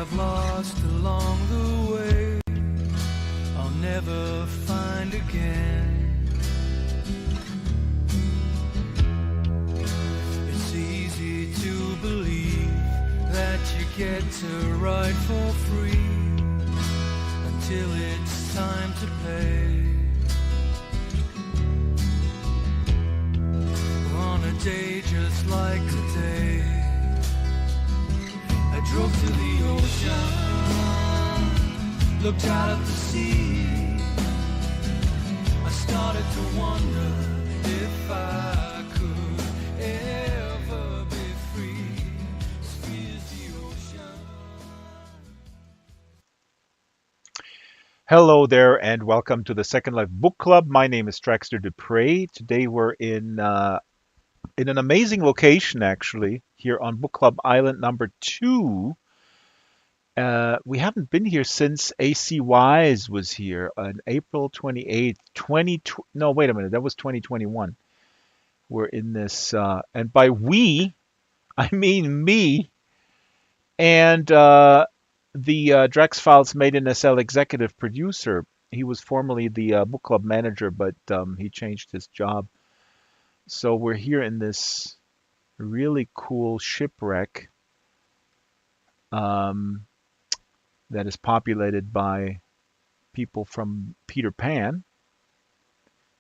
I've lost along the way, I'll never find again. It's easy to believe that you get to ride for free until it's time to pay. On a day just like today, I drove to the ocean, looked out at the sea. I started to wonder if I could ever be free as free as the ocean. Hello there, and welcome to the Second Life Book Club. My name is Draxtor Dupre. Today we're in an amazing location, actually, here on Book Club Island number 2. We haven't been here since AC Wise was here on April 28th, no, wait a minute, that was 2021. We're in this, and by we, I mean me and the Drax Files Made in SL executive producer. He was formerly the book club manager, but he changed his job. So we're here in this really cool shipwreck that is populated by people from Peter Pan,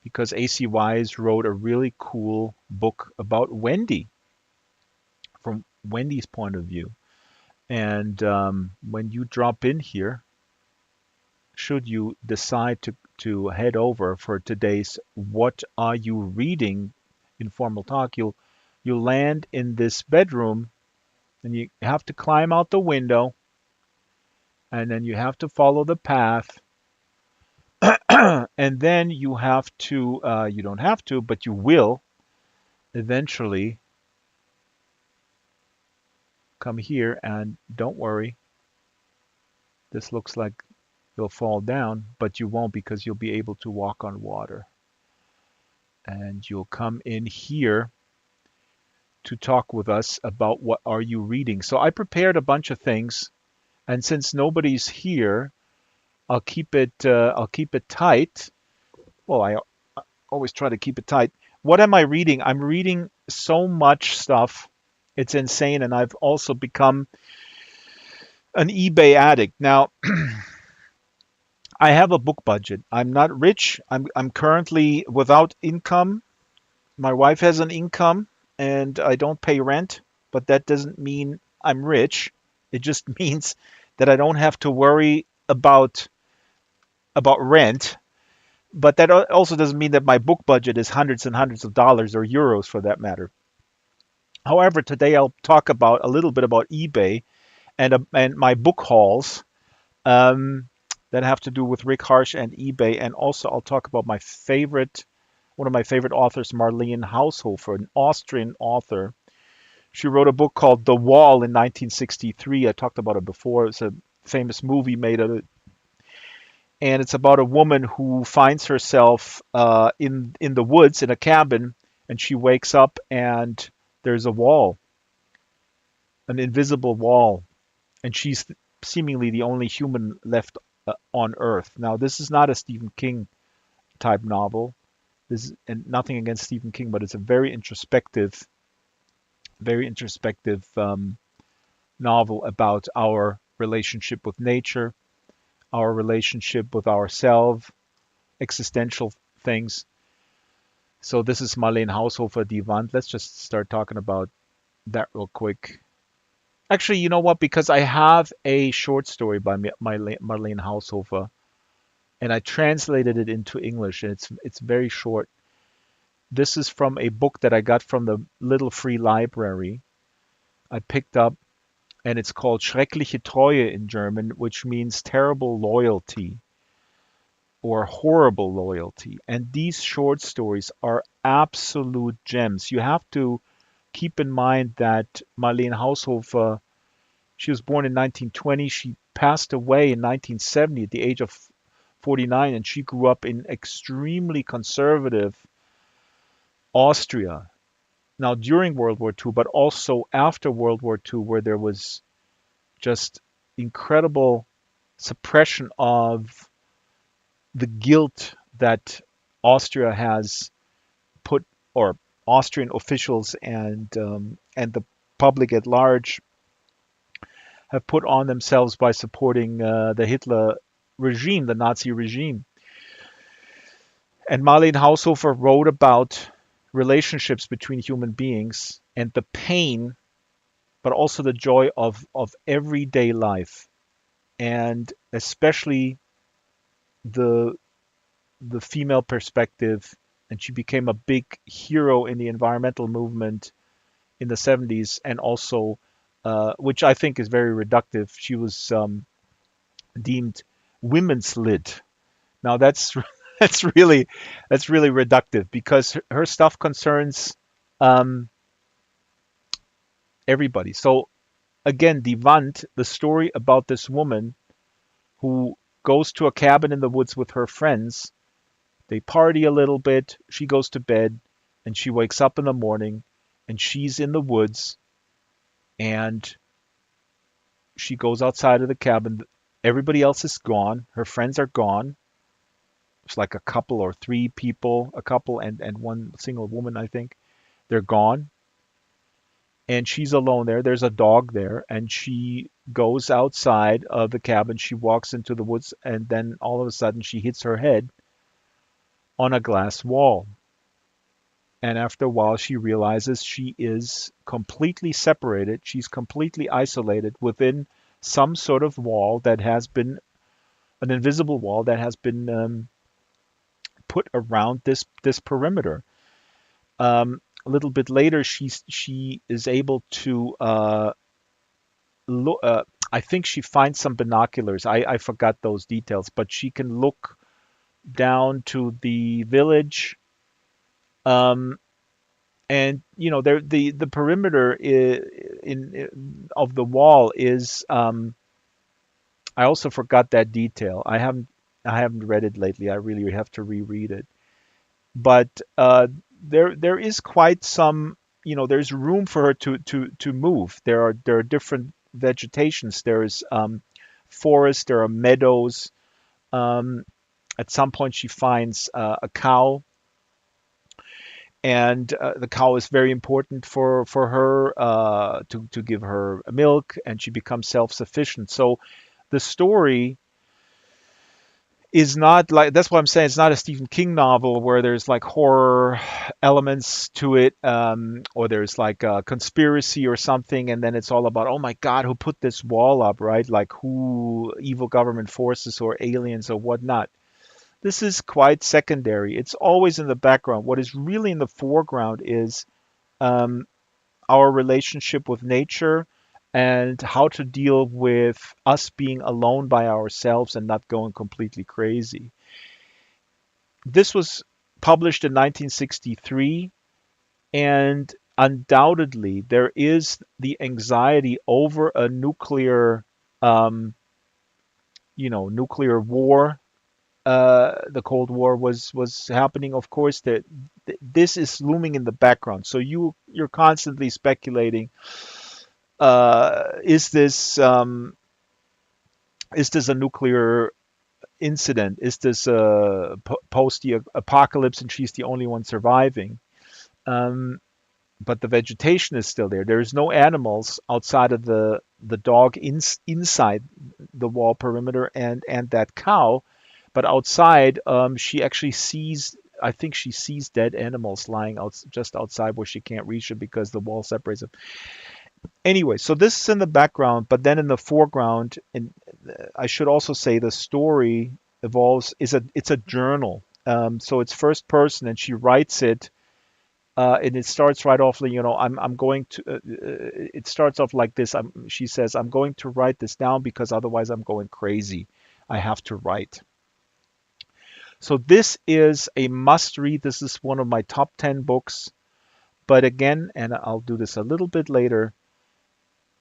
because AC Wise wrote a really cool book about Wendy, from Wendy's point of view. And when you drop in here, should you decide to head over for today's What Are You Reading informal talk, you'll land in this bedroom, and you have to climb out the window, and then you have to follow the path, and then you have to, you don't have to, but you will eventually come here, and don't worry, this looks like you'll fall down, but you won't, because you'll be able to walk on water. And you'll come in here to talk with us about what are you reading. So I prepared a bunch of things, and since nobody's here, I'll keep it tight. Well, I always try to keep it tight. What am I reading? I'm reading so much stuff. It's insane, and I've also become an eBay addict. Now, I have a book budget. I'm not rich. I'm currently without income. My wife has an income, and I don't pay rent, but that doesn't mean I'm rich. It just means that I don't have to worry about rent. But that also doesn't mean that my book budget is hundreds and hundreds of dollars, or euros for that matter. However, today I'll talk about a little bit about eBay and my book hauls. That have to do with Rick Harsh and eBay, and also I'll talk about one of my favorite authors, Marlene Haushofer, an Austrian author. She wrote a book called The Wall in 1963. I talked about it before. It's a famous movie made of it, and it's about a woman who finds herself in the woods in a cabin, and she wakes up and there's a wall, an invisible wall, and she's seemingly the only human left on Earth. Now, this is not a Stephen King type novel. This is, and nothing against Stephen King, but it's a very introspective novel about our relationship with nature, our relationship with ourselves, existential things. So this is Marlene Haushofer, Die Wand. Let's just start talking about that real quick. Actually, you know what? Because I have a short story by Marlene Haushofer, and I translated it into English, and it's very short. This is from a book that I got from the little free library I picked up, and it's called Schreckliche Treue in German, which means terrible loyalty or horrible loyalty. And these short stories are absolute gems. You have to keep in mind that Marlene Haushofer, she was born in 1920. She passed away in 1970 at the age of 49, and she grew up in extremely conservative Austria. Now, during World War II, but also after World War II, where there was just incredible suppression of the guilt that Austria has put, or Austrian officials and the public at large have put on themselves by supporting the Hitler regime, the Nazi regime. And Marlene Haushofer wrote about relationships between human beings and the pain, but also the joy of everyday life, and especially the the female perspective. And she became a big hero in the environmental movement in the 70s, and also, which I think is very reductive, she was deemed women's lit. Now that's that's really that's really reductive because her stuff concerns um, everybody. So again, Die Wand, the story about this woman who goes to a cabin in the woods with her friends. They party a little bit. She goes to bed, and she wakes up in the morning, and she's in the woods, and she goes outside of the cabin. Everybody else is gone. Her friends are gone. It's like a couple or three people, a couple and one single woman, I think. They're gone. And she's alone there. There's a dog there. And she goes outside of the cabin. She walks into the woods. And then all of a sudden, she hits her head on a glass wall. And after a while, she realizes she is completely separated. She's completely isolated within some sort of wall that has been an invisible wall that has been put around this perimeter. A little bit later, she is able to look. I think she finds some binoculars. I forgot those details, but she can look down to the village. Um, and there the perimeter of the wall is. I also forgot that detail. I haven't read it lately. I really have to reread it. But there is quite some. There's room for her to move. There are different vegetations. There's forest. There are meadows. Um, at some point, she finds a cow, and the cow is very important for her to give her milk, and she becomes self-sufficient. So the story is not like, that's what I'm saying. It's not a Stephen King novel where there's like horror elements to it, or there's like a conspiracy or something, and then it's all about, oh my God, who put this wall up, right? Like who, evil government forces or aliens or whatnot. This is quite secondary. It's always in the background. What is really in the foreground is um, our relationship with nature and how to deal with us being alone by ourselves and not going completely crazy. This was published in 1963, and undoubtedly there is the anxiety over a um, nuclear war. The Cold War was happening, of course. That this is looming in the background, so you're constantly speculating. Is this a nuclear incident? Is this a post the apocalypse, and she's the only one surviving? Um, but the vegetation is still there. There is no animals outside of the dog inside the wall perimeter and that cow, but outside, she actually sees. I think she sees dead animals lying out just outside where she can't reach them because the wall separates them. Anyway, so this is in the background, but then in the foreground, and I should also say the story evolves. It's a journal, so it's first person, and she writes it, and it starts right off. I'm going to. It starts off like this. She says, "I'm going to write this down because otherwise I'm going crazy. I have to write." So this is a must read. This is one of my top 10 books. But again, and I'll do this a little bit later,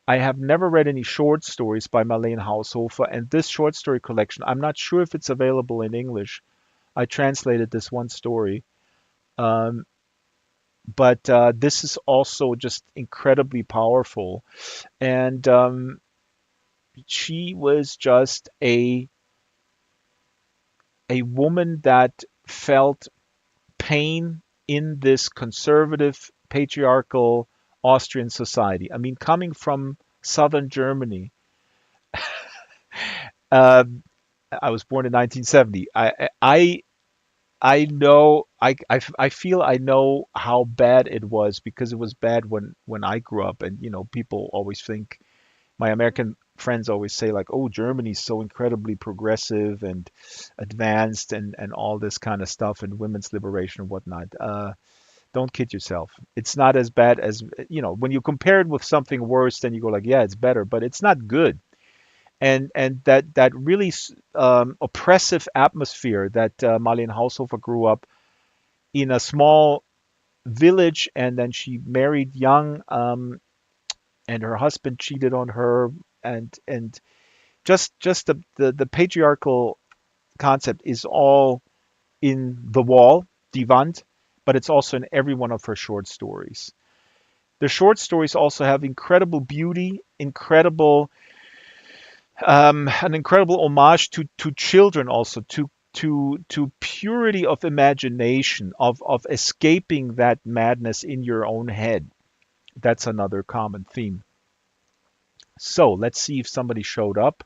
I have never read any short stories by Marlene Haushofer, and this short story collection, I'm not sure if it's available in English. I translated this one story, um, but this is also just incredibly powerful. And She was just a woman that felt pain in this conservative, patriarchal Austrian society. I mean, coming from southern Germany, uh, I was born in 1970. I know I feel I know how bad it was because it was bad when I grew up, and people always think, my American friends always say, like, oh, Germany's so incredibly progressive and advanced and all this kind of stuff and women's liberation and whatnot. Don't kid yourself. It's not as bad as, when you compare it with something worse, then you go like, yeah, it's better, but it's not good. And that really oppressive atmosphere that Marlene Haushofer grew up in a small village, and then she married young, and her husband cheated on her, and just the patriarchal concept is all in The Wall, Die Wand, but it's also in every one of her short stories. The short stories also have incredible beauty, an incredible homage to children, also to purity of imagination, of escaping that madness in your own head. That's another common theme. So let's see if somebody showed up,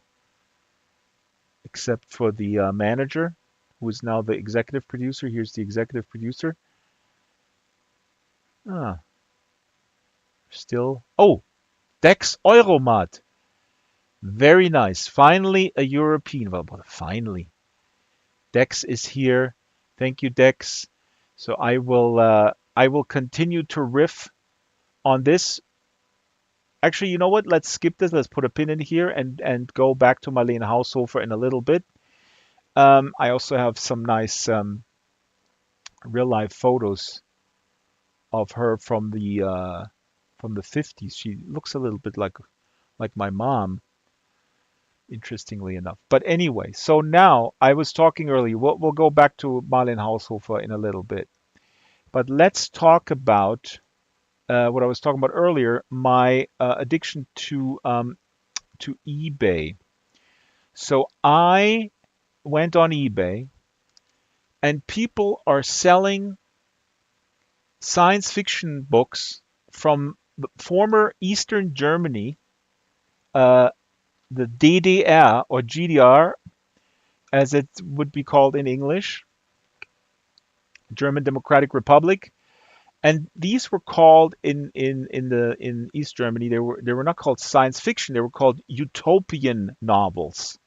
except for the manager, who is now the executive producer. Here's the executive producer. Ah, still. Oh, Dex Euromat. Very nice. Finally, a European. Well, finally. Dex is here. Thank you, Dex. So I will continue to riff on this. Actually, you know what? Let's skip this. Let's put a pin in here and go back to Marlene Haushofer in a little bit. I also have some nice real life photos of her from the 50s. She looks a little bit like my mom, interestingly enough. But anyway, so now I was talking earlier. We'll go back to Marlene Haushofer in a little bit. But let's talk about what I was talking about earlier, my addiction to eBay. So I went on eBay, and people are selling science fiction books from the former Eastern Germany, uh, the DDR or GDR, as it would be called in English, German Democratic Republic. And these were called in East Germany. They were not called science fiction. They were called utopian novels,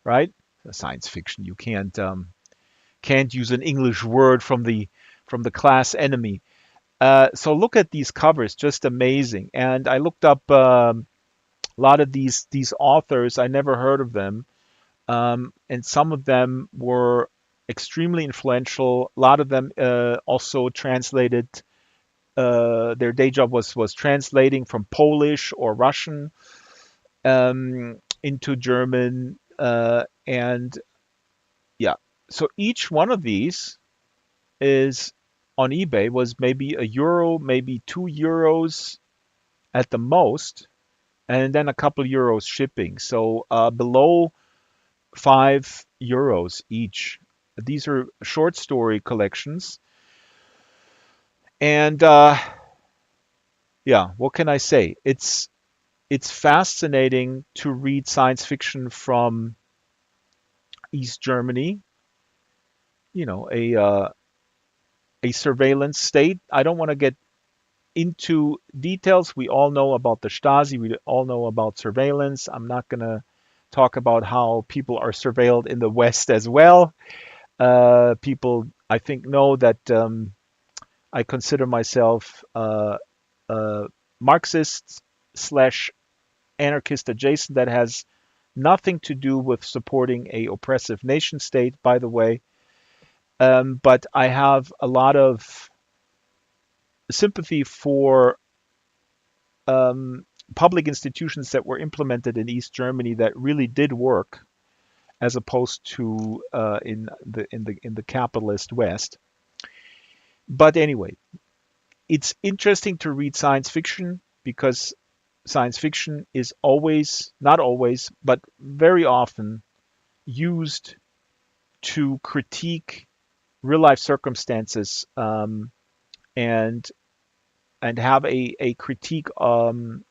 right? Science fiction. You can't use an English word from the class enemy. So look at these covers, just amazing. And I looked up a lot of these authors. I never heard of them, and some of them were extremely influential. A lot of them also translated. Their day job was translating from Polish or Russian into German, and yeah. So each one of these is on eBay was maybe a euro, maybe 2 euros at the most, and then a couple euros shipping. So below 5 euros each. These are short story collections, and yeah, what can I say? It's fascinating to read science fiction from East Germany. A surveillance state. I don't want to get into details. We all know about the Stasi. We all know about surveillance. I'm not going to talk about how people are surveilled in the West as well. People, I think, know that I consider myself Marxist slash anarchist adjacent. That has nothing to do with supporting a oppressive nation state, by the way. But I have a lot of sympathy for public institutions that were implemented in East Germany that really did work, as opposed to in the capitalist West. But anyway, it's interesting to read science fiction because science fiction is always, not always, but very often used to critique real life circumstances, and have a critique of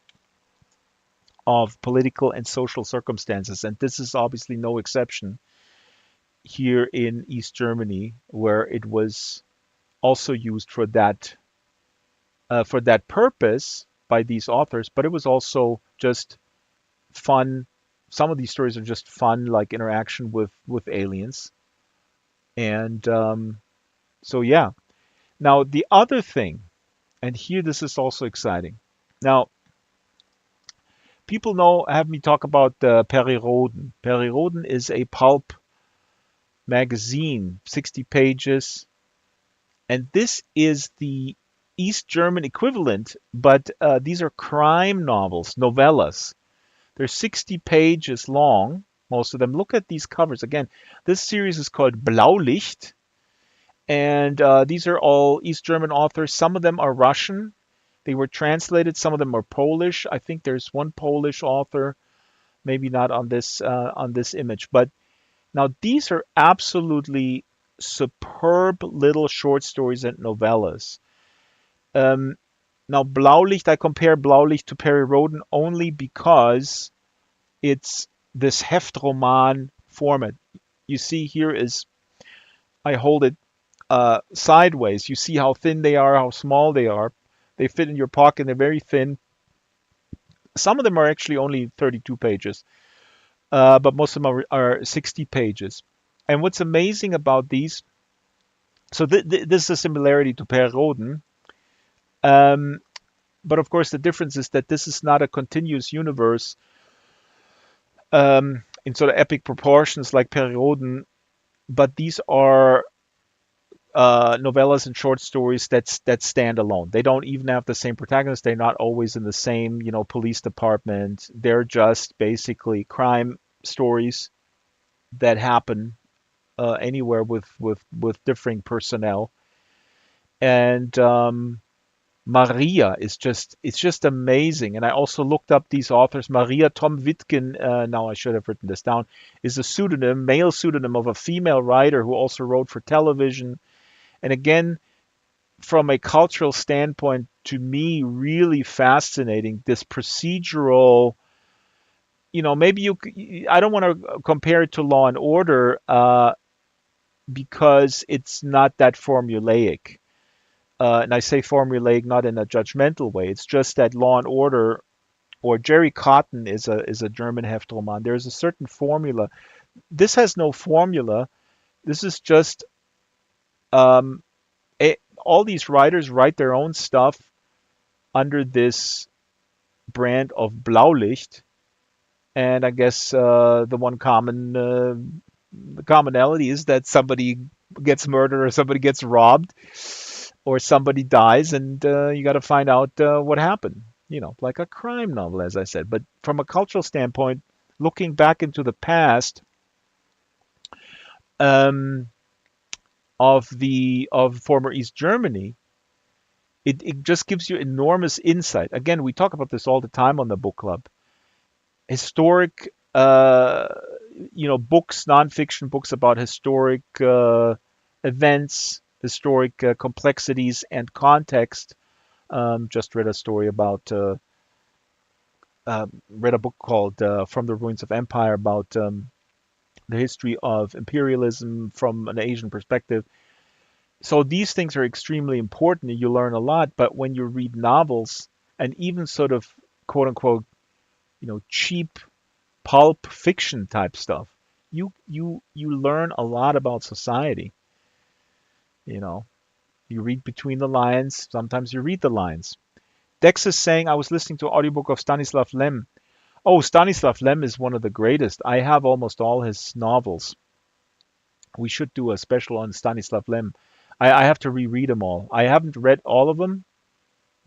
political and social circumstances. And this is obviously no exception here in East Germany, where it was also used for that purpose by these authors. But it was also just fun. Some of these stories are just fun, like interaction with aliens. And so yeah. Now the other thing, and here this is also exciting. Now people have me talk about Periroden. Periroden is a pulp magazine, 60 pages, and this is the East German equivalent, but these are crime novels, novellas. They're 60 pages long, most of them. Look at these covers. Again, this series is called Blaulicht, and these are all East German authors. Some of them are Russian. They were translated. Some of them are Polish. I think there's one Polish author, maybe not on this image. But now these are absolutely superb little short stories and novellas. Um, Now Blaulicht, I compare Blaulicht to Perry Roden only because it's this Heftroman format. You see here is, I hold it sideways. You see how thin they are, how small they are. They fit in your pocket. They're very thin. Some of them are actually only 32 pages, but most of them are 60 pages. And what's amazing about these, so this is a similarity to Per Roden, um, but of course the difference is that this is not a continuous universe in sort of epic proportions like Per Roden, but these are novellas and short stories that stand alone. They don't even have the same protagonist. They're not always in the same, police department. They're just basically crime stories that happen anywhere with differing personnel. And Maria is just it's just amazing. And I also looked up these authors. Maria Tom Witkin, now I should have written this down, is a pseudonym, male pseudonym of a female writer who also wrote for television. And again, from a cultural standpoint, to me, really fascinating. This procedural, maybe I don't want to compare it to Law and Order because it's not that formulaic. And I say formulaic not in a judgmental way. It's just that Law and Order or Jerry Cotton is a German Heftroman. There's a certain formula. This has no formula. This is just um, all these writers write their own stuff under this brand of Blaulicht, and I guess the one the commonality is that somebody gets murdered or somebody gets robbed or somebody dies, and you got to find out what happened. Like a crime novel, as I said. But from a cultural standpoint, looking back into the past um, of former East Germany, it just gives you enormous insight. Again, we talk about this all the time on the book club. Historic, books, nonfiction books about historic events, historic complexities and context. Just read a story about, read a book called From the Ruins of Empire about the history of imperialism from an Asian perspective. So these things are extremely important and you learn a lot. But when you read novels and even sort of quote unquote, cheap pulp fiction type stuff, you learn a lot about society. You know, you read between the lines. Sometimes you read the lines. Dex is saying, I was listening to an audiobook of Stanislav Lem. Oh, Stanislav Lem is one of the greatest. I have almost all his novels. We should do a special on Stanislav Lem. I have to reread them all. I haven't read all of them,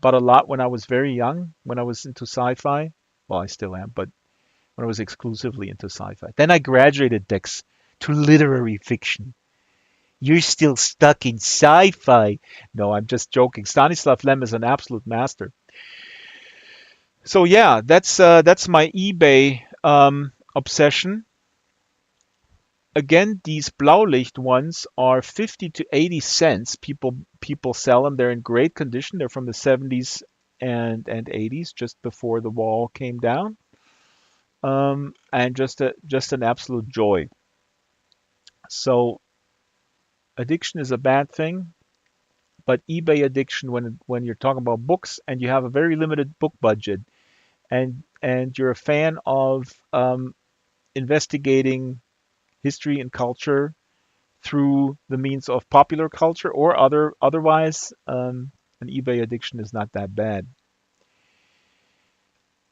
but a lot when I was very young, when I was into sci-fi. Well, I still am, but when I was exclusively into sci-fi. Then I graduated, Dex, to literary fiction. You're still stuck in sci-fi. No, I'm just joking. Stanislav Lem is an absolute master. So yeah, that's my eBay obsession. Again, these Blaulicht ones are 50 to 80 cents. People sell them. They're in great condition. They're from the 70s and 80s, just before the wall came down. And just an absolute joy. So addiction is a bad thing, but eBay addiction, when you're talking about books and you have a very limited book budget, and you're a fan of investigating history and culture through the means of popular culture or otherwise, an eBay addiction is not that bad.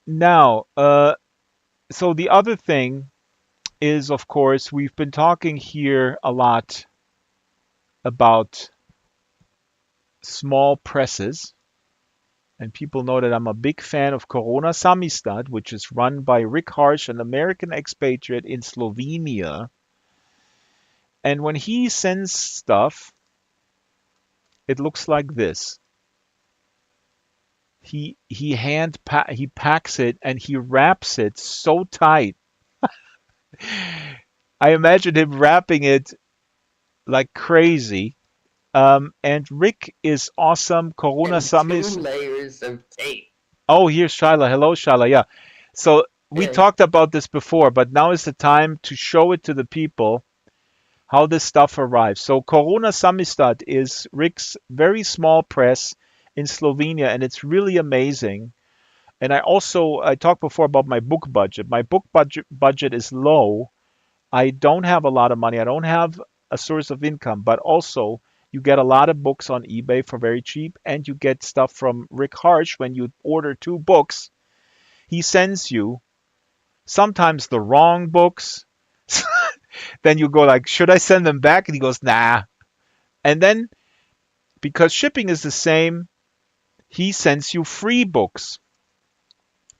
Now, so the other thing is, of course, we've been talking here a lot about small presses, and people know that I'm a big fan of Corona Samizdat, which is run by Rick Harsh, an American expatriate in Slovenia. And when he sends stuff, it looks like this. He packs it and he wraps it so tight. I imagine him wrapping it like crazy. And Rick is awesome. Corona And two Samis. layers of tape. Oh, here's Shyla. Hello, Shyla. Yeah. So we Yeah. talked about this before, but now is the time to show it to the people how this stuff arrives. So Corona Samizdat is Rick's very small press in Slovenia, and it's really amazing. And I talked before about my book budget. My book budget is low. I don't have a lot of money. I don't have a source of income, but also you get a lot of books on eBay for very cheap, and you get stuff from Rick Harsh when you order two books. He sends you sometimes the wrong books. Then you go like, should I send them back? And he goes, nah. And then because shipping is the same, he sends you free books.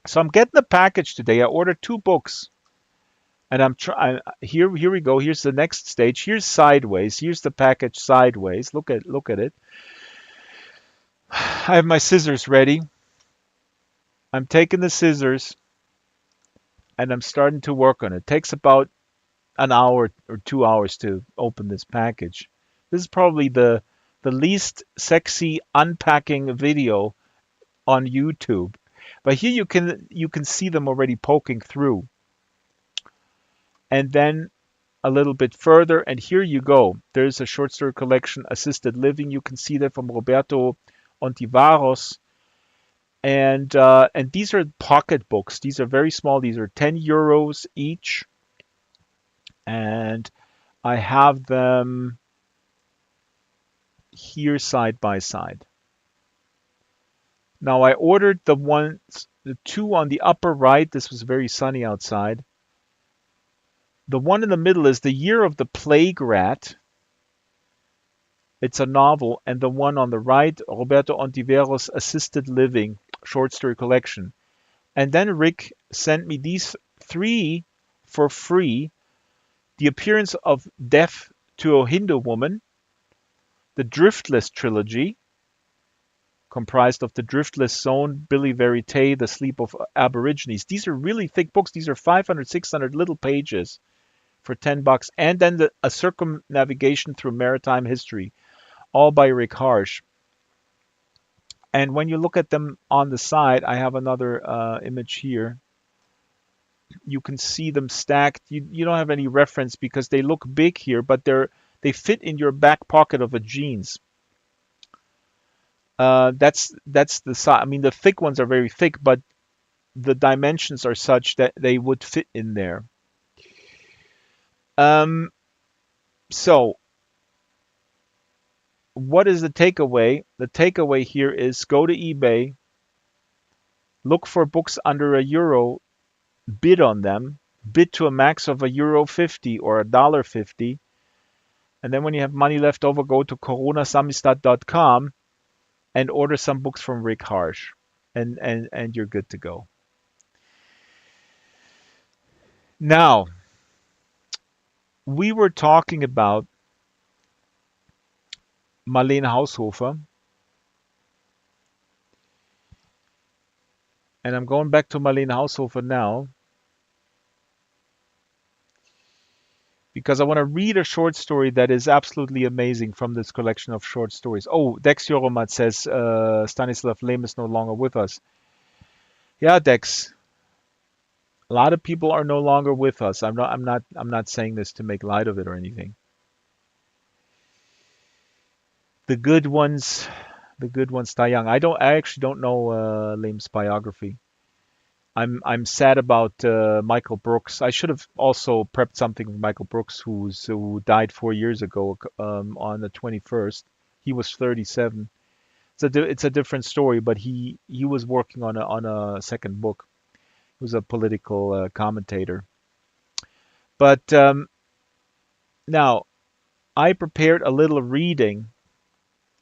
So I'm getting the package today. I ordered two books, and I'm trying. Here we go. Here's the next stage. Here's sideways. Here's the package sideways. Look at it. I have my scissors ready. I'm taking the scissors and I'm starting to work on it. It takes about an hour or 2 hours to open this package. This is probably the least sexy unpacking video on YouTube. But here you can see them already poking through. And then a little bit further, and here you go. There's a short story collection, Assisted Living. You can see that from Roberto Ontivaros. And these are pocket books. These are very small. These are 10 euros each. And I have them here side by side. Now I ordered the two on the upper right. This was very sunny outside. The one in the middle is The Year of the Plague Rat. It's a novel. And the one on the right, Roberto Ontiveros' Assisted Living short story collection. And then Rick sent me these three for free. The Appearance of Death to a Hindu Woman, the Driftless trilogy, comprised of The Driftless Zone, Billy Verite, The Sleep of Aborigines. These are really thick books. These are 500, 600 little pages for $10. And then a circumnavigation through maritime history, all by Rick Harsh. And when you look at them on the side, I have another image here. You can see them stacked. You don't have any reference because they look big here, but they fit in your back pocket of a jeans. That's the size. I mean, the thick ones are very thick, but the dimensions are such that they would fit in there. Um, so what is the takeaway? The takeaway here is go to eBay, look for books under €1, bid on them, bid to a max of €1.50 or $1.50, and then when you have money left over, go to coronasamizdat.com and order some books from Rick Harsh, and you're good to go. Now, we were talking about Marlene Haushofer, And I'm going back to Marlene Haushofer now because I want to read a short story that is absolutely amazing from this collection of short stories. Oh, Dex Joromat says Stanislav Lem is no longer with us. Yeah, Dex, a lot of people are no longer with us. I'm not saying this to make light of it or anything. The good ones, the good ones die young. I actually don't know Lem's biography. I'm sad about Michael Brooks. I should have also prepped something with Michael Brooks, who died 4 years ago on the 21st. He was 37. It's a different story, but he was working on a second book. He was a political commentator. But now I prepared a little reading.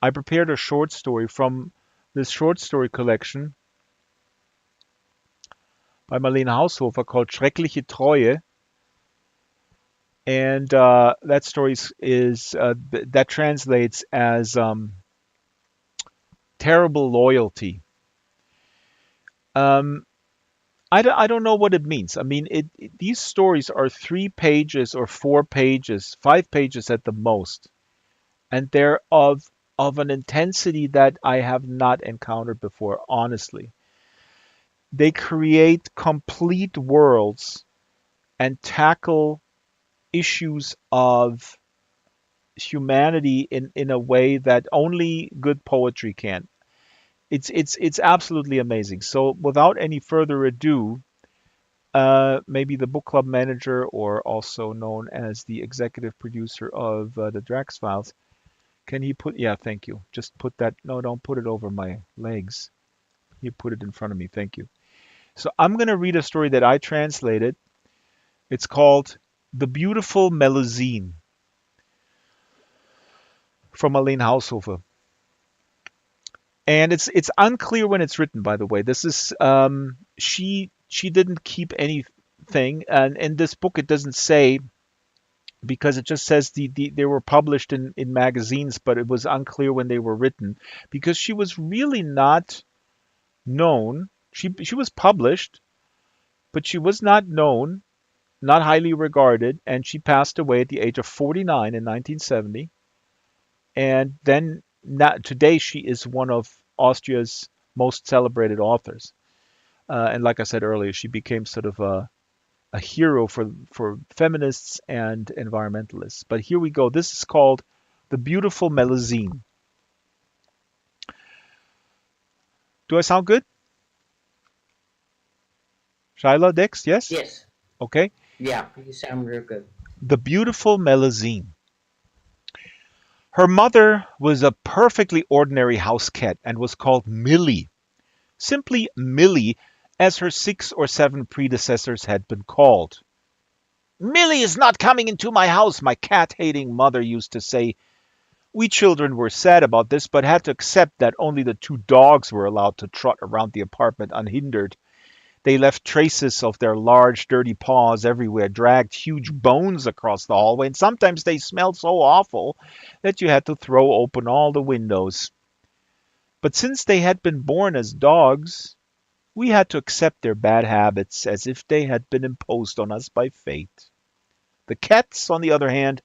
I prepared a short story from this short story collection by Marlene Haushofer called Schreckliche Treue. And that story that translates as terrible loyalty. Um, I don't know what it means. I mean, these stories are 3 pages or 4 pages, 5 pages at the most, and they're of an intensity that I have not encountered before. Honestly, they create complete worlds and tackle issues of humanity in a way that only good poetry can. It's absolutely amazing. So without any further ado, maybe the book club manager, or also known as the executive producer of the Drax Files, can he put? Yeah, thank you. Just put that. No, don't put it over my legs. You put it in front of me. Thank you. So I'm gonna read a story that I translated. It's called "The Beautiful Melusine" from Marlene Haushofer. And it's unclear when it's written, by the way. This is she didn't keep anything, and in this book it doesn't say, because it just says they were published in magazines, but it was unclear when they were written, because she was really not known. She was published, but she was not known, not highly regarded, and she passed away at the age of 49 in 1970. And then today she is one of Austria's most celebrated authors. And like I said earlier, she became sort of a hero for feminists and environmentalists. But here we go. This is called The Beautiful Melusine. Do I sound good? Shaila, Dix, yes? Yes. Okay. Yeah, you sound real good. The Beautiful Melusine. Her mother was a perfectly ordinary house cat and was called Millie. Simply Millie, as her 6 or 7 predecessors had been called. "Millie is not coming into my house," my cat-hating mother used to say. We children were sad about this, but had to accept that only the 2 dogs were allowed to trot around the apartment unhindered. They left traces of their large, dirty paws everywhere, dragged huge bones across the hallway, and sometimes they smelled so awful that you had to throw open all the windows. But since they had been born as dogs, we had to accept their bad habits as if they had been imposed on us by fate. The cats, on the other hand,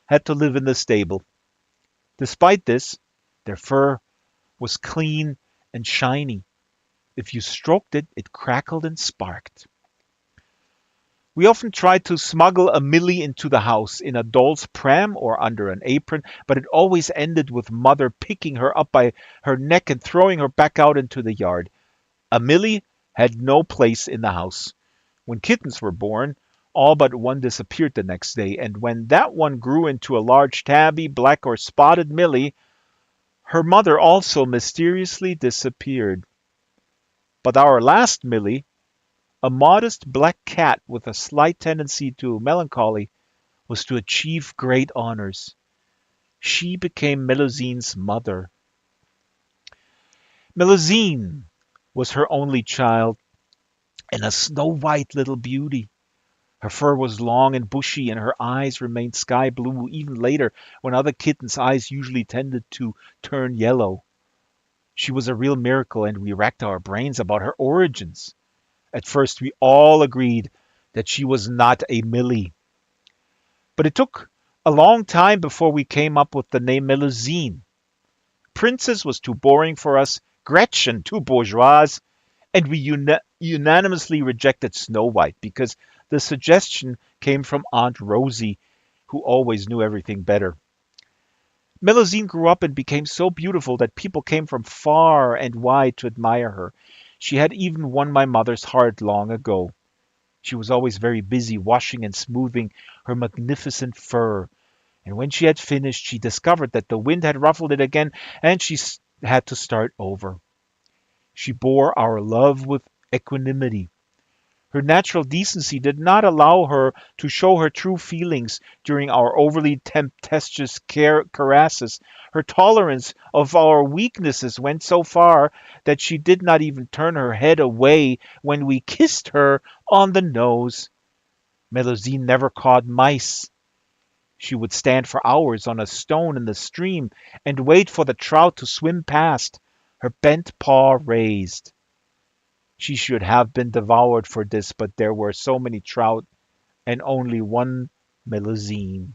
had to live in the stable. Despite this, their fur was clean and shiny. If you stroked it, it crackled and sparked. We often tried to smuggle a Millie into the house in a doll's pram or under an apron, but it always ended with Mother picking her up by her neck and throwing her back out into the yard. A Millie had no place in the house. When kittens were born, all but one disappeared the next day, and when that one grew into a large tabby, black or spotted Millie, her mother also mysteriously disappeared. But our last Millie, a modest black cat with a slight tendency to melancholy, was to achieve great honors. She became Melusine's mother. Melusine was her only child, and a snow-white little beauty. Her fur was long and bushy, and her eyes remained sky blue even later, when other kittens' eyes usually tended to turn yellow. She was a real miracle, and we racked our brains about her origins. At first, we all agreed that she was not a Millie, but it took a long time before we came up with the name Melusine. Princess was too boring for us, Gretchen too bourgeois, and we unanimously rejected Snow White because the suggestion came from Aunt Rosie, who always knew everything better. Melusine grew up and became so beautiful that people came from far and wide to admire her. She had even won my mother's heart long ago. She was always very busy washing and smoothing her magnificent fur, and when she had finished, she discovered that the wind had ruffled it again, and she had to start over. She bore our love with equanimity. Her natural decency did not allow her to show her true feelings during our overly tempestuous caresses. Her tolerance of our weaknesses went so far that she did not even turn her head away when we kissed her on the nose. Melusine never caught mice. She would stand for hours on a stone in the stream and wait for the trout to swim past, her bent paw raised. She should have been devoured for this, but there were so many trout and only one Melusine.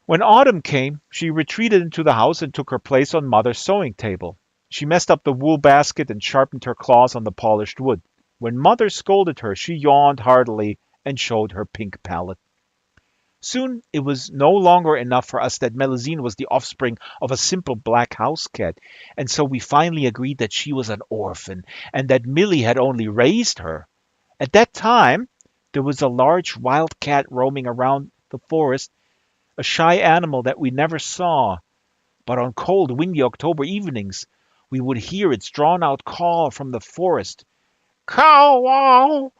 When autumn came, she retreated into the house and took her place on Mother's sewing table. She messed up the wool basket and sharpened her claws on the polished wood. When Mother scolded her, she yawned heartily and showed her pink palette. Soon it was no longer enough for us that Melusine was the offspring of a simple black house cat, and so we finally agreed that she was an orphan and that Millie had only raised her. At that time, there was a large wild cat roaming around the forest, a shy animal that we never saw, but on cold, windy October evenings, we would hear its drawn-out call from the forest. Cow-wow!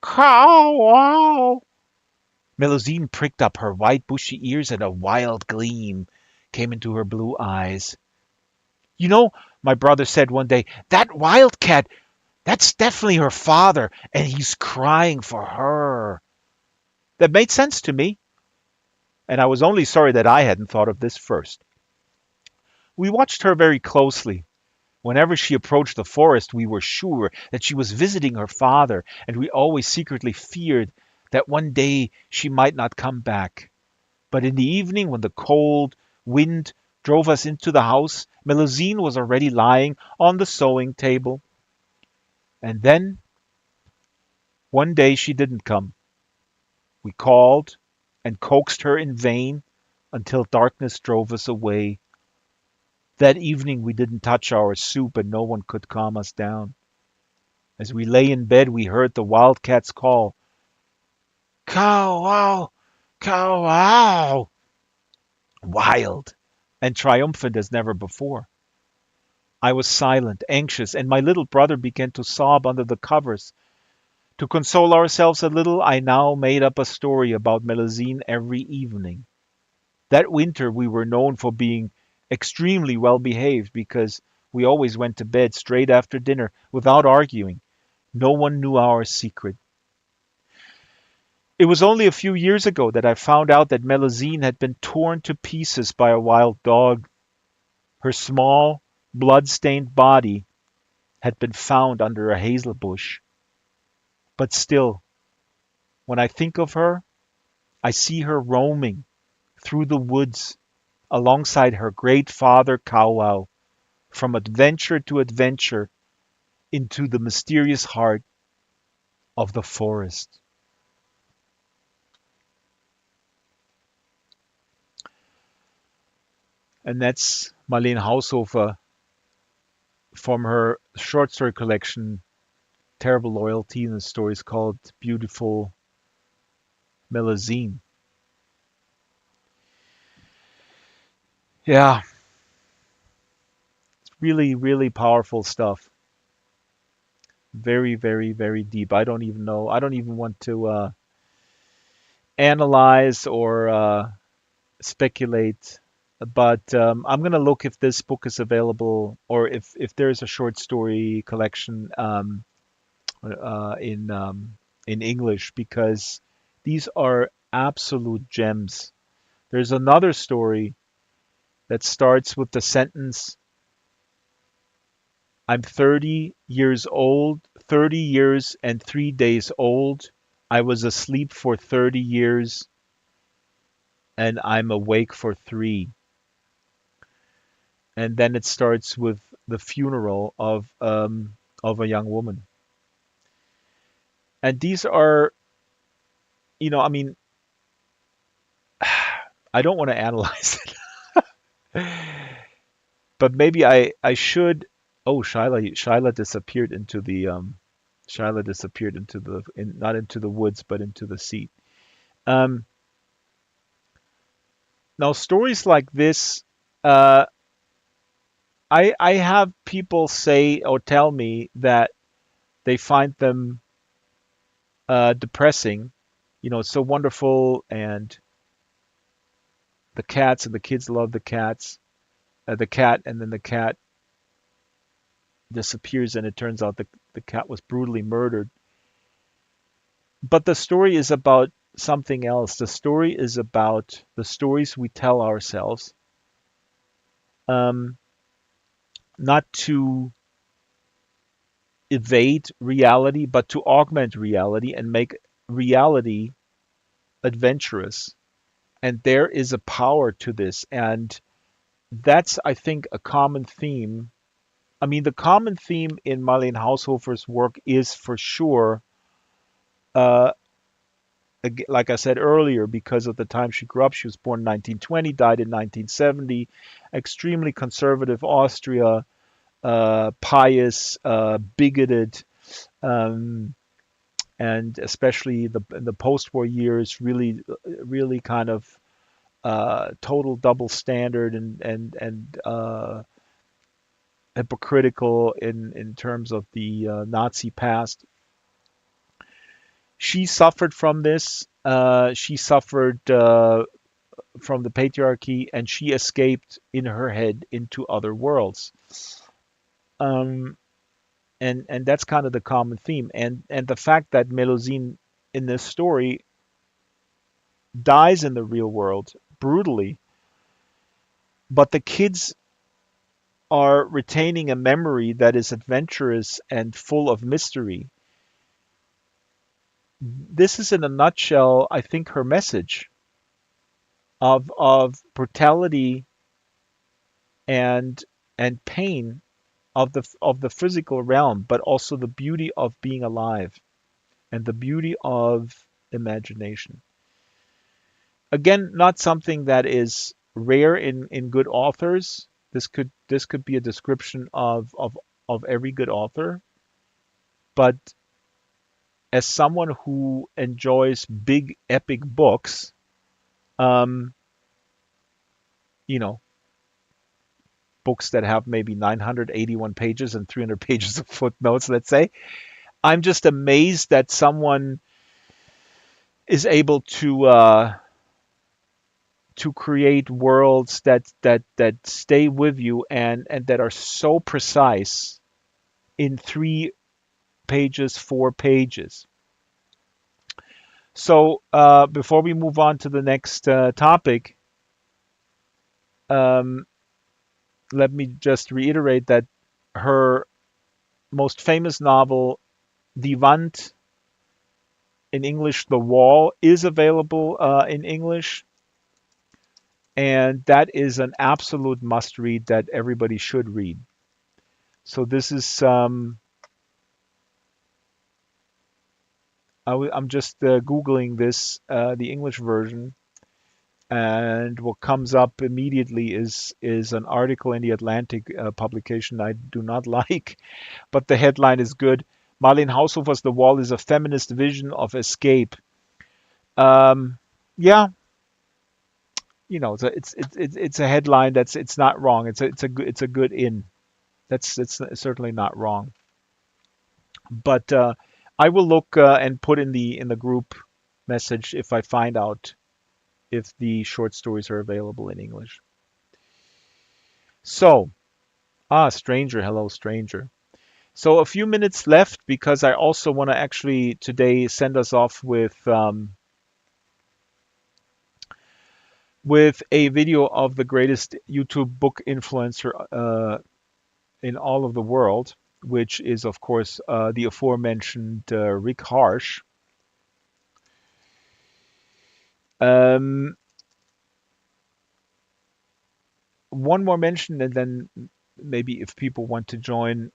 Cow-wow! Melusine pricked up her white bushy ears and a wild gleam came into her blue eyes. You know, my brother said one day, that wildcat, that's definitely her father, and he's crying for her. That made sense to me, and I was only sorry that I hadn't thought of this first. We watched her very closely. Whenever she approached the forest, we were sure that she was visiting her father, and we always secretly feared that one day she might not come back. But in the evening, when the cold wind drove us into the house, Melusine was already lying on the sewing table. And then, one day she didn't come. We called and coaxed her in vain until darkness drove us away. That evening we didn't touch our soup and no one could calm us down. As we lay in bed, we heard the wildcat's call. Cow-wow! Cow-wow! Wild and triumphant as never before. I was silent, anxious, and my little brother began to sob under the covers. To console ourselves a little, I now made up a story about Melusine every evening. That winter we were known for being extremely well behaved because we always went to bed straight after dinner without arguing. No one knew our secret. It was only a few years ago that I found out that Melusine had been torn to pieces by a wild dog. Her small, blood-stained body had been found under a hazel bush. But still, when I think of her, I see her roaming through the woods alongside her great father Cow-wow, from adventure to adventure into the mysterious heart of the forest. And that's Marlene Haushofer from her short story collection, Terrible Loyalty, and the story is called Beautiful Melusine. Yeah, really, really powerful stuff. Very, very, very deep. I don't even know. I don't even want to analyze or speculate. But I'm gonna look if this book is available or if there is a short story collection uh, in um, in English because these are absolute gems. There's another story that starts with the sentence, I'm 30 years old, 30 years and 3 days old. I was asleep for 30 years and I'm awake for 3. And then it starts with the funeral of a young woman. And these are, I mean, I don't want to analyze it, but maybe I should. Oh, Shyla disappeared into the Shyla disappeared into not into the woods but into the seat. Um, Now stories like this, uh, I have people say or tell me that they find them depressing. It's so wonderful, and the cats and the kids love the cat, and then the cat disappears, and it turns out the cat was brutally murdered. But the story is about something else. The story is about the stories we tell ourselves, um, not to evade reality, but to augment reality and make reality adventurous. And there is a power to this. And that's, I think, a common theme. I mean, the common theme in Marlene Haushofer's work is for sure, uh, like I said earlier, because of the time she grew up. She was born in 1920, died in 1970, extremely conservative Austria, pious, bigoted, um, and especially in the post-war years, really kind of total double standard and hypocritical in terms of the Nazi past. She suffered from this. She suffered from the patriarchy, and she escaped in her head into other worlds. Um, and that's kind of the common theme. And the fact that Melusine in this story dies in the real world brutally, but the kids are retaining a memory that is adventurous and full of mystery. This is, in a nutshell, I think, her message of brutality and pain of the physical realm, but also the beauty of being alive and the beauty of imagination. Again, not something that is rare in good authors. This could be a description of every good author, but as someone who enjoys big epic books, um, you know, books that have maybe 981 pages and 300 pages of footnotes, let's say, I'm just amazed that someone is able to create worlds that stay with you and that are so precise in 3 pages, 4 pages. So before we move on to the next topic, um, let me just reiterate that her most famous novel, Die Wand, in English, The Wall, is available in English. And that is an absolute must read that everybody should read. So this is, I'm just Googling this, the English version, and what comes up immediately is an article in the Atlantic publication I do not like, but the headline is good. Marlene Haushofer's The Wall is a feminist vision of escape. Yeah, it's a headline it's not wrong. It's a good in. It's certainly not wrong. But I will look and put in the group message if I find out if the short stories are available in English. So, stranger, hello, stranger. So a few minutes left because I also want to actually today send us off with a video of the greatest YouTube book influencer in all of the world, which is, of course, the aforementioned Rick Harsh. Um, One more mention, and then maybe if people want to join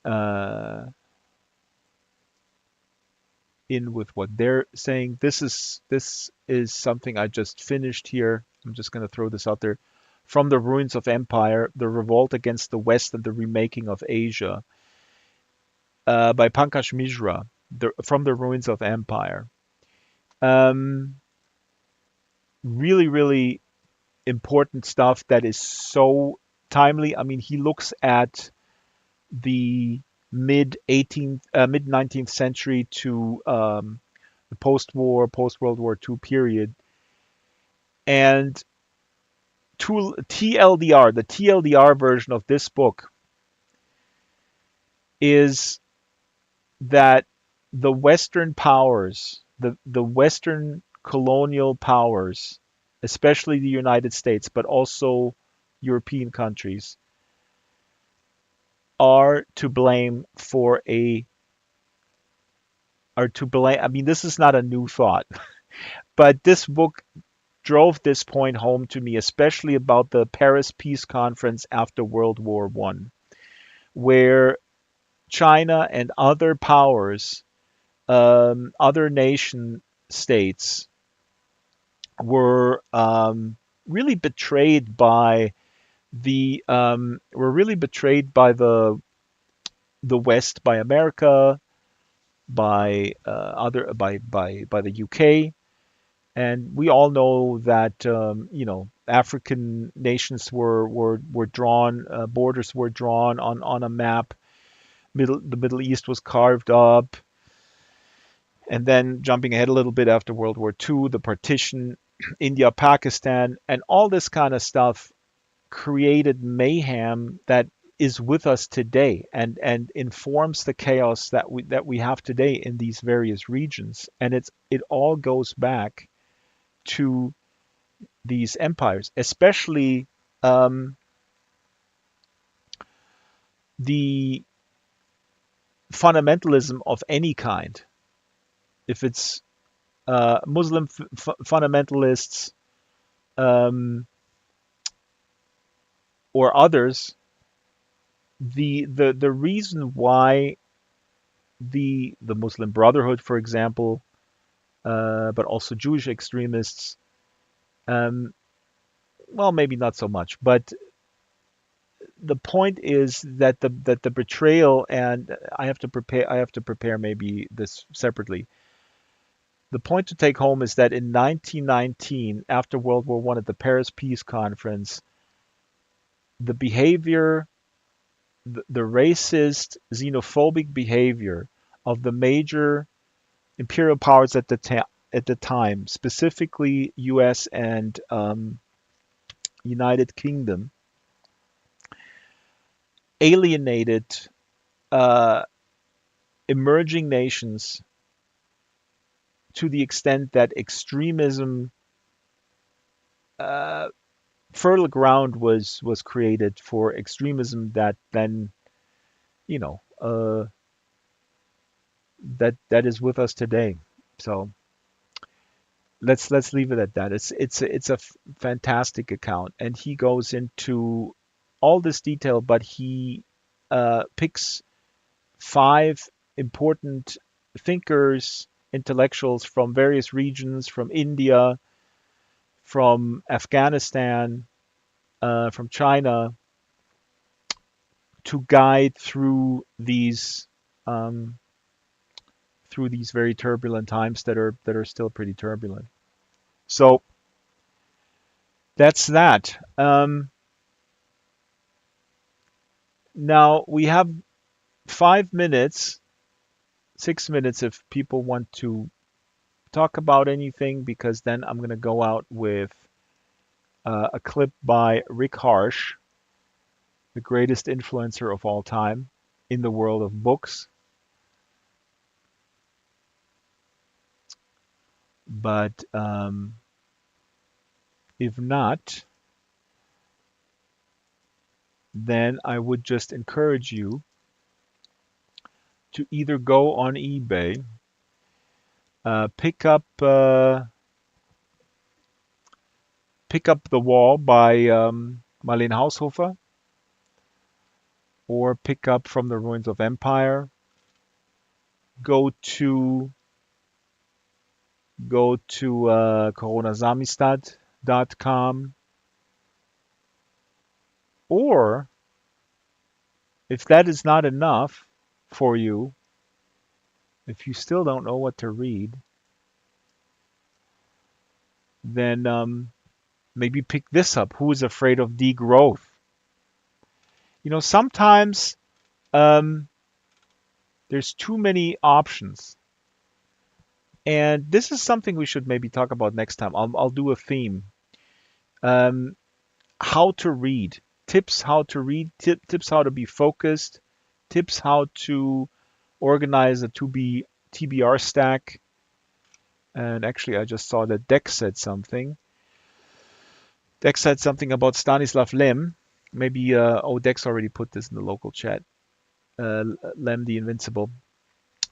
in with what they're saying, this is something I just finished here. I'm just going to throw this out there. From the Ruins of Empire: The Revolt Against the West and the Remaking of Asia, by Pankaj Mishra. From the Ruins of Empire. Um, Really, really important stuff that is so timely. I mean, he looks at the mid 19th century to the post World War II period, and TLDR, the TLDR version of this book is that the Western powers, the Western colonial powers, especially the United States, but also European countries, are to blame for a are to blame. I mean, this is not a new thought, but this book drove this point home to me, especially about the Paris Peace Conference after World War One, where China and other powers, other nation states, were really betrayed by the West, by America, by by the UK, and we all know that African nations were drawn, borders were drawn on a map. The Middle East was carved up, and then jumping ahead a little bit after World War II, the partition, India, Pakistan, and all this kind of stuff created mayhem that is with us today and informs the chaos that we have today in these various regions. And it all goes back to these empires, especially the fundamentalism of any kind. If it's Muslim fundamentalists, um, or others, the reason why the Muslim Brotherhood, for example, but also Jewish extremists, um, well, maybe not so much, but the point is that the betrayal, and I have to prepare maybe this separately. The point to take home is that in 1919, after World War One, at the Paris Peace Conference, the behavior, the racist, xenophobic behavior of the major imperial powers at the time, specifically U.S. and United Kingdom, alienated uh, emerging nations to the extent that extremism, uh, fertile ground was created for extremism that then, you know, that is with us today. So let's leave it at that. It's a fantastic account, and he goes into all this detail, but he picks five important thinkers, intellectuals from various regions, from India, from Afghanistan, from China, to guide um, through these very turbulent times that are still pretty turbulent. So that's that. Now we have 5 minutes, 6 minutes if people want to talk about anything, because then I'm going to go out with a clip by Rick Harsh, the greatest influencer of all time in the world of books. But If not, then I would just encourage you to either go on eBay, pick up The Wall by Marlene Haushofer, or pick up From the Ruins of Empire. Go to coronazamistad.com, or if that is not enough for you, if you still don't know what to read, then maybe pick this up. Who is Afraid of Degrowth? Sometimes um, there's too many options. And this is something we should maybe talk about next time. I'll do a theme. Um, how to read. Tips how to read. Tips how to be focused. Tips how to organize a TBR stack. And actually, I just saw that Dex said something. Dex said something about Stanislav Lem. Maybe, Dex already put this in the local chat. Lem the Invincible.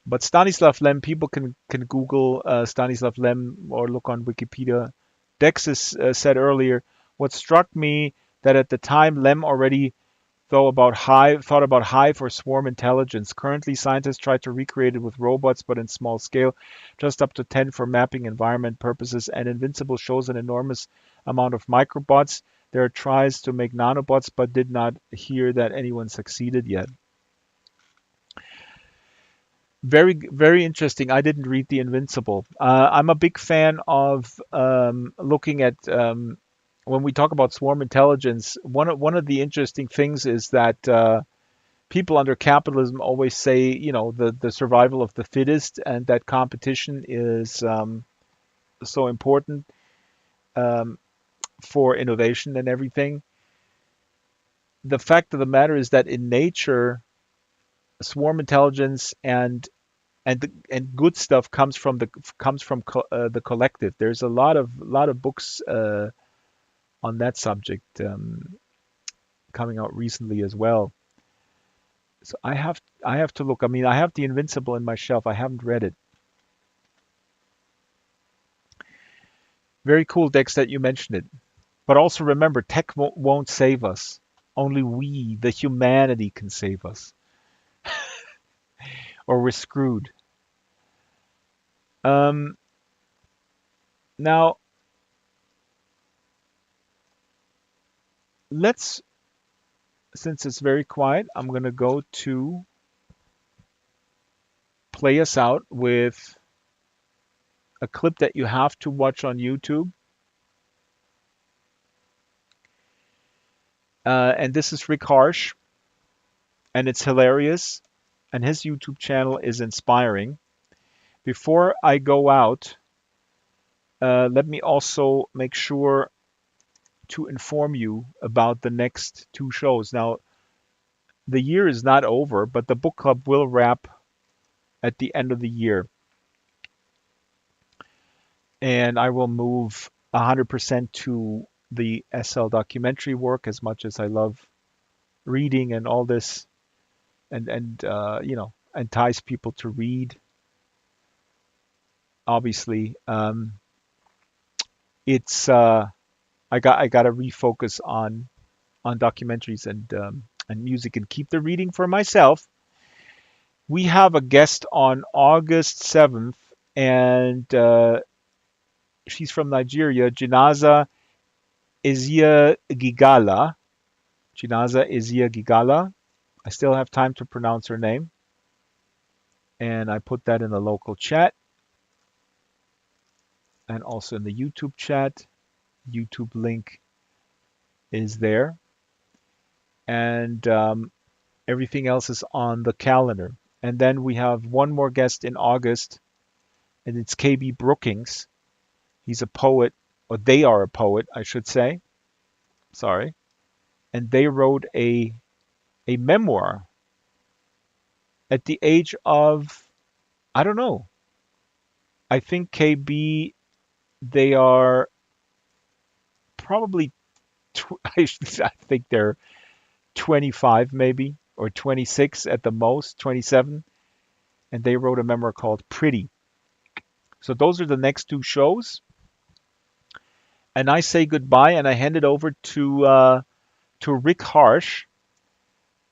But Stanislav Lem, people can Google Stanislav Lem or look on Wikipedia. Dex said earlier, what struck me that at the time Lem already thought about hive or swarm intelligence. Currently, scientists try to recreate it with robots, but in small scale, just up to 10 for mapping environment purposes. And Invincible shows an enormous amount of microbots. There are tries to make nanobots, but did not hear that anyone succeeded yet. Very, very interesting. I didn't read The Invincible. I'm a big fan of looking at when we talk about swarm intelligence. One of the interesting things is that people under capitalism always say, the survival of the fittest, and that competition is so important um, for innovation and everything. The fact of the matter is that in nature, swarm intelligence and good stuff comes from the collective. There's a lot of books on that subject coming out recently as well. So I have to look. I mean, I have The Invincible in my shelf. I haven't read it. Very cool, Dex, that you mentioned it. But also remember, tech won't save us. Only we, the humanity, can save us, or we're screwed. Um, Now, let's, since it's very quiet, I'm going to go to play us out with a clip that you have to watch on YouTube. And this is Rick Harsh, and it's hilarious, and his YouTube channel is inspiring. Before I go out, let me also make sure to inform you about the next two shows. Now, the year is not over, but the book club will wrap at the end of the year. And I will move 100% to the SL documentary work, as much as I love reading and all this, and entice people to read. Obviously, it's I got to refocus on documentaries and music, and keep the reading for myself. We have a guest on August 7th, and she's from Nigeria, Jinaza Ezia Gigala. Jinaza Ezia Gigala. I still have time to pronounce her name. And I put that in the local chat and also in the YouTube chat. YouTube link is there. And everything else is on the calendar. And then we have one more guest in August, and it's KB Brookings. He's a poet, or they are a poet, I should say. Sorry. And they wrote a memoir at the age of, I don't know. I think KB, they are probably, I think they're 25 maybe, or 26 at the most, 27. And they wrote a memoir called Pretty. So those are the next two shows. And I say goodbye and I hand it over to Rick Harsh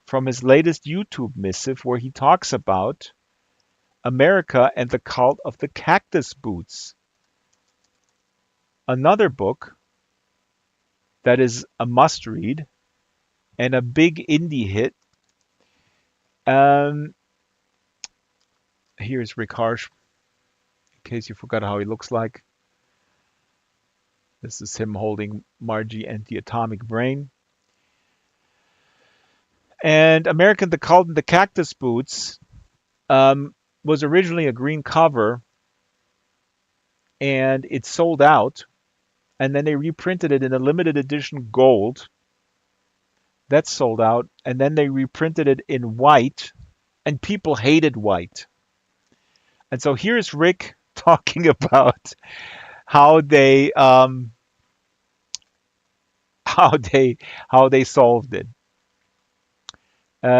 from his latest YouTube missive where he talks about America and the Cult of the Cactus Boots. Another book that is a must read and a big indie hit. Here's Rick Harsh, in case you forgot how he looks like. This is him holding Margie and the Atomic Brain. And American the Cult and the Cactus Boots was originally a green cover, and it sold out. And then they reprinted it in a limited edition gold. That sold out. And then they reprinted it in white, and people hated white. And so here's Rick talking about how they solved it.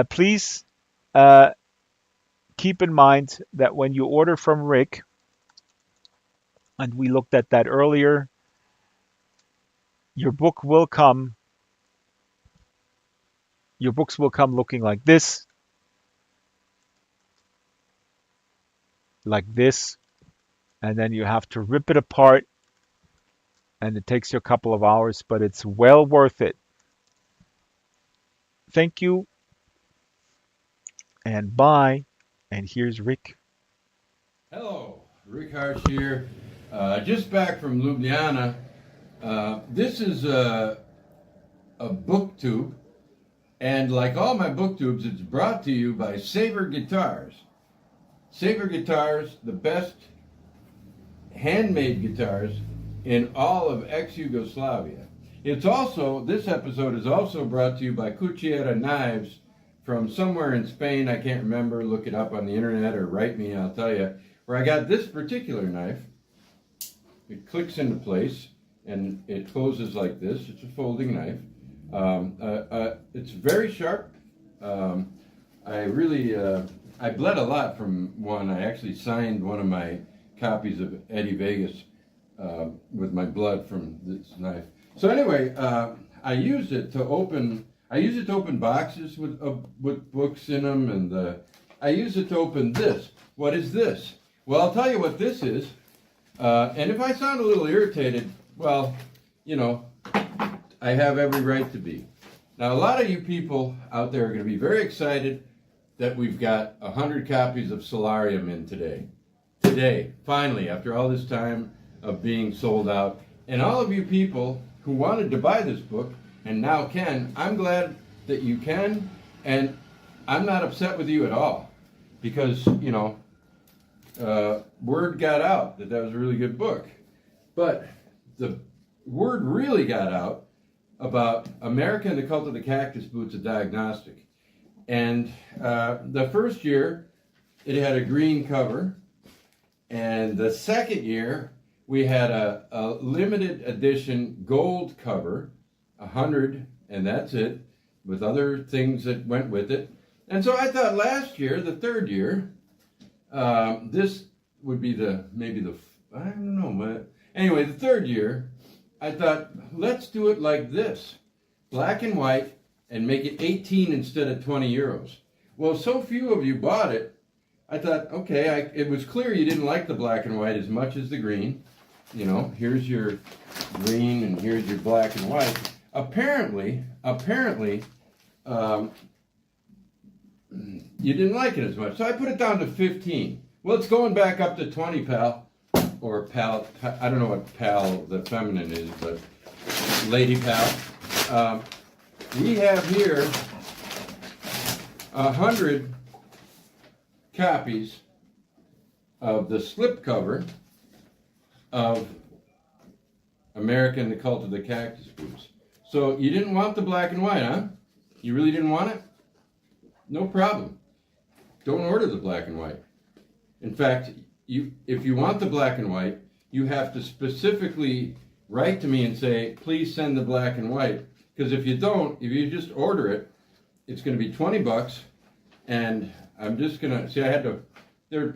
Please keep in mind that when you order from Rick, and we looked at that earlier, your books will come looking like this, and then you have to rip it apart, and it takes you a couple of hours, but it's well worth it. Thank you, and bye. And here's Rick. Hello, Rick Harsh here. Just back from Ljubljana. This is a booktube, and like all my booktubes, it's brought to you by Saber Guitars. Saber Guitars, the best handmade guitars in all of ex-Yugoslavia. This episode is also brought to you by Cuchera Knives from somewhere in Spain. I can't remember. Look it up on the internet or write me, I'll tell you. Where I got this particular knife. It clicks into place and it closes like this. It's a folding knife. It's very sharp. I bled a lot from one. I actually signed one of my copies of Eddie Vegas with my blood from this knife. So anyway, I use it to open boxes with books in them, and I use it to open this. What is this? Well, I'll tell you what this is. And if I sound a little irritated, well, you know, I have every right to be. Now, a lot of you people out there are going to be very excited that we've got 100 copies of Solarium in today. Today, finally, after all this time of being sold out. And all of you people who wanted to buy this book and now can, I'm glad that you can, and I'm not upset with you at all. Because, you know, word got out that was a really good book. But the word really got out about America and the Cult of the Cactus Boots, a diagnostic. And the first year, it had a green cover. And the second year, we had a limited edition gold cover, 100, and that's it, with other things that went with it. And so I thought last year, the third year, this would be the third year, I thought, let's do it like this, black and white, and make it 18 instead of 20 euros. Well, so few of you bought it, I thought, okay, it was clear you didn't like the black and white as much as the green. You know, here's your green and here's your black and white. Apparently, you didn't like it as much. So I put it down to 15. Well, it's going back up to 20, pal. Or pal, I don't know what pal the feminine is, but lady pal. We have here 100 copies of the slipcover of America and the Cult of the Cactus Boots. So you didn't want the black and white, huh? You really didn't want it? No problem. Don't order the black and white. In fact, if you want the black and white, you have to specifically write to me and say, please send the black and white. Because if you don't, if you just order it, it's going to be $20. And I'm just going to, see, I had to, they're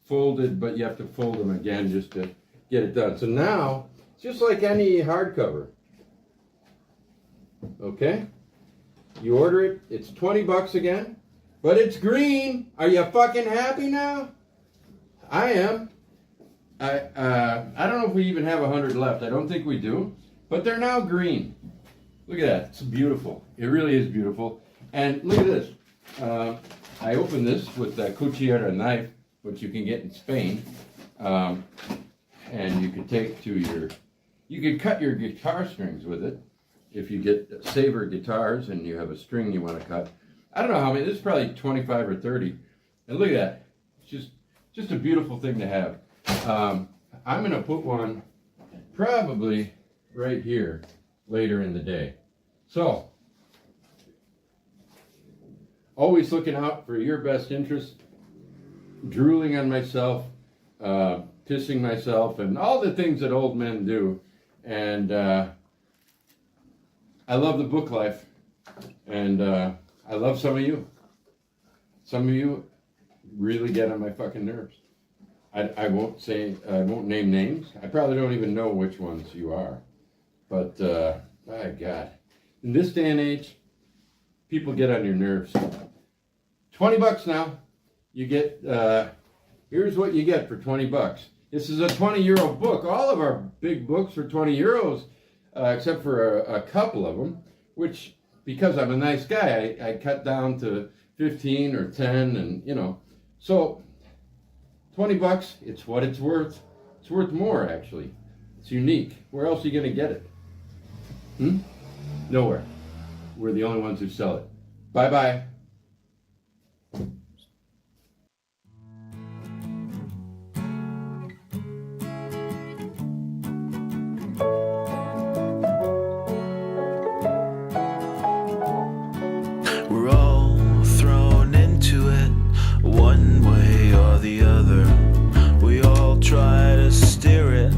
folded, but you have to fold them again just to get it done. So now, it's just like any hardcover. Okay? You order it, it's $20 again, but it's green. Are you fucking happy now? I am. I don't know if we even have 100 left. I don't think we do, but they're now green. Look at that. It's beautiful. It really is beautiful. And look at this. I opened this with a cuchilla knife, which you can get in Spain, and you could take to your, you could cut your guitar strings with it. If you get Saber guitars and you have a string you want to cut. I don't know how many, this is probably 25 or 30. And look at that. It's just a beautiful thing to have. I'm going to put one probably right here later in the day. So, always looking out for your best interest, drooling on myself, pissing myself, and all the things that old men do. And I love the book life, and I love some of you. Some of you really get on my fucking nerves. I won't name names. I probably don't even know which ones you are. But, my God. In this day and age, people get on your nerves. $20 now. You get, here's what you get for $20. This is a 20-euro book. All of our big books are 20 euros. Except for a couple of them, which, because I'm a nice guy, I cut down to 15 or 10, and, you know. So, $20, it's what it's worth. It's worth more, actually. It's unique. Where else are you going to get it? Nowhere. We're the only ones who sell it. Bye-bye. We're all thrown into it, one way or the other. We all try to steer it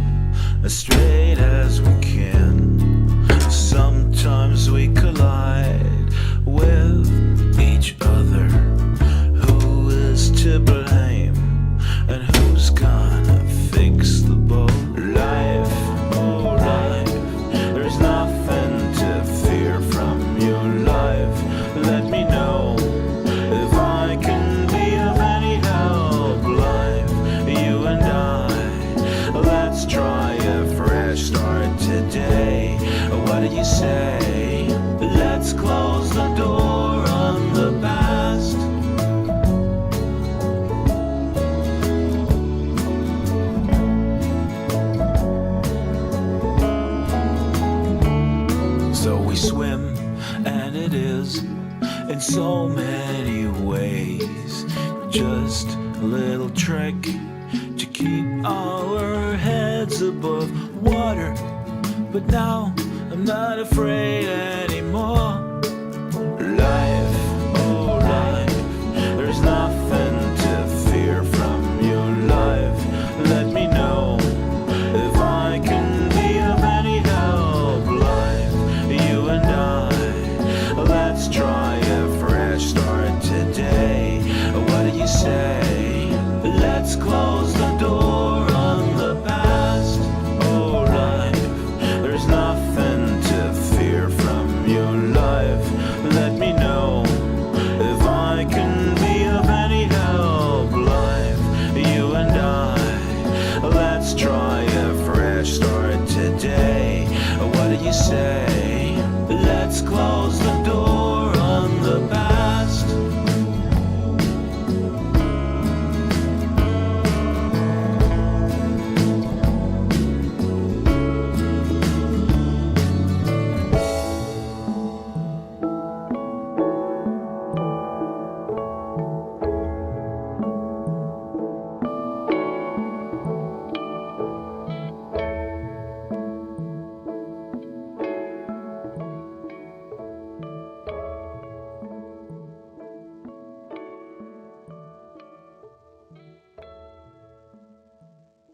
as straight as we can. Sometimes we collide with each other. Who is to blame, and who's gonna fix the boat? Life, oh life, there's nothing to fear from your life. Let me know if I can be of any help. Life, you and I, let's try a fresh start today. What do you say? Let's close the door on the past. So we swim, and it is in so many ways just a little trick to keep our heads above water. But now I'm not afraid anymore. Life, oh life, there's nothing to fear from your life. Let me know if I can be of any help. Life, you and I, let's try a fresh start today. What do you say? Let's close the door on the past. Oh life, there's nothing to fear from your life. Let me know if I can be of any help. Life, you and I, let's try a fresh start today. What do you say?